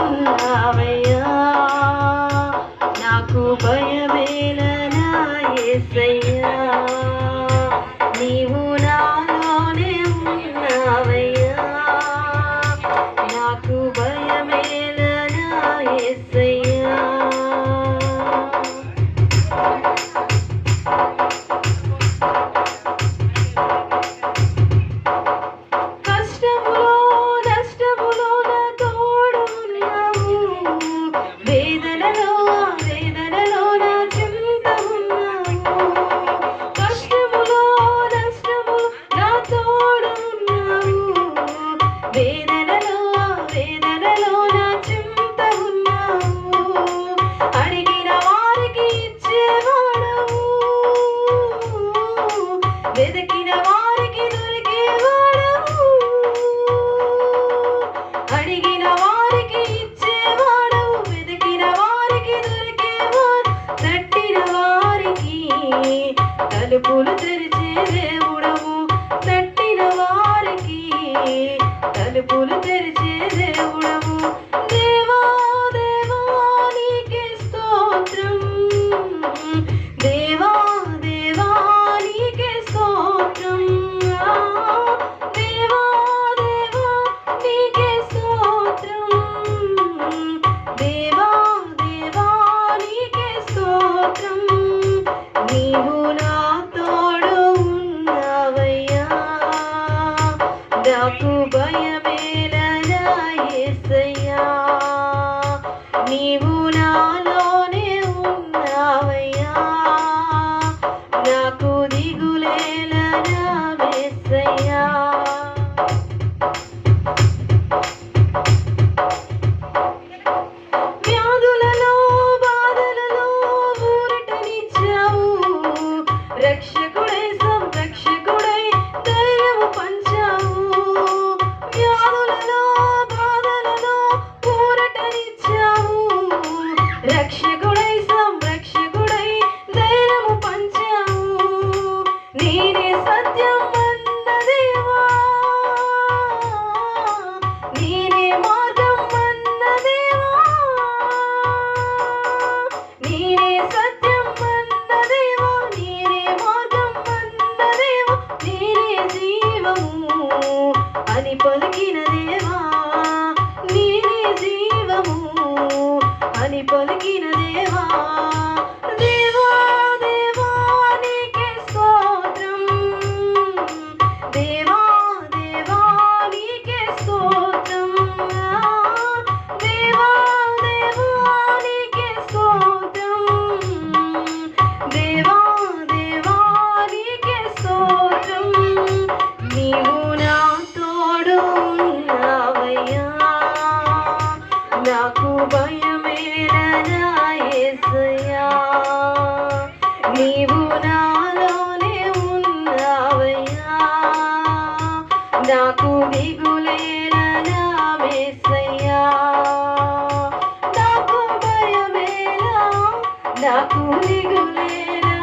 ఉన్నావయ్యా, నాకు భయమేలనా యేసయ్యా, నీవు నాలోనే ఉన్నావయ్యా, నాకు భయమేలనా యేసయ్యా. వెదకిన వారికి దొరికేవాడవు, అడిగిన వారికి ఇచ్చేవాడవు, వెదకిన వారికి దొరికేవాడు, తట్టిన వారికి తలుపులు తెరిచే దేవుడవు, తట్టిన వారికి తలుపులు తెరిచే దేవుడవు. దేవా దేవా నీకే స్తోత్రం, దేవా దేవా నీకే స్తోత్రం, దేవా దేవా నీకే స్తోత్రం, దేవా దేవా నీకే స్తోత్రం. నీవు నా తోడు ఉన్నావయ్యా, నాకు భయమేలనా యేసయ్యా, నీవు నాలోనే ఉన్నావయ్యా, నాకు దిగులేలనా యేసయ్యా. వ్యాధులలో బాధలలో ఊరటనిచ్చావు, రక్షకుడై సంరక్షకుడై ధైర్యము పంచావు. వ్యాధులలో బాధలలో ఊరటనిచ్చావు, రక్షకుడై సంరక్షకుడై ధైర్యము పంచావు. నేనే సత్యం అన్న దేవా, నేనే మార్గం అన్న దేవా, నేనే సత్యం అన్న దేవా, నేనే మార్గం అన్న దేవా, నేనే జీవము అని పలికిన దేవా, నేనే జీవము అని పలికిన దేవా. దేవా దేవా నీకే స్తోత్రం, దేవా దేవా నీకే స్తోత్రం, దేవా దేవా నీకే స్తోత్రం, దేవా దేవా నీకే స్తోత్రం. నీవు నా తోడు ఉన్నావయ్యా, నాకు భయమేలనా యేసయ్యా, నీవు నాలోనే ఉన్నావయ్యా, నాకు దిగులేలనా యేసయ్యా, నాకు భయమేలా, నాకు దిగులేలా,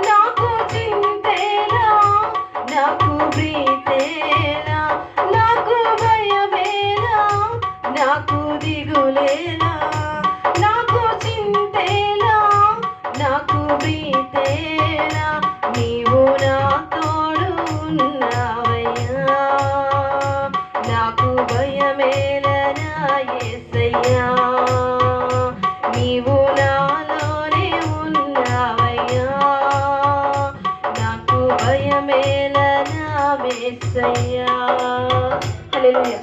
నాకు చింతేలా, నాకు ప్రీతేలా, నాకు భయమేలా, నాకు దిగులేలా, నాకు చింతేలా, నాకు ప్రీతేలా, నీవు నా తోడు ఉన్నావయ్యా, నాకు భయమేలనా యేసయ్యా, నీవు నాలోనే ఉన్నావయ్యా, నాకు భయమేలనా యేసయ్యా. హల్లెలూయా.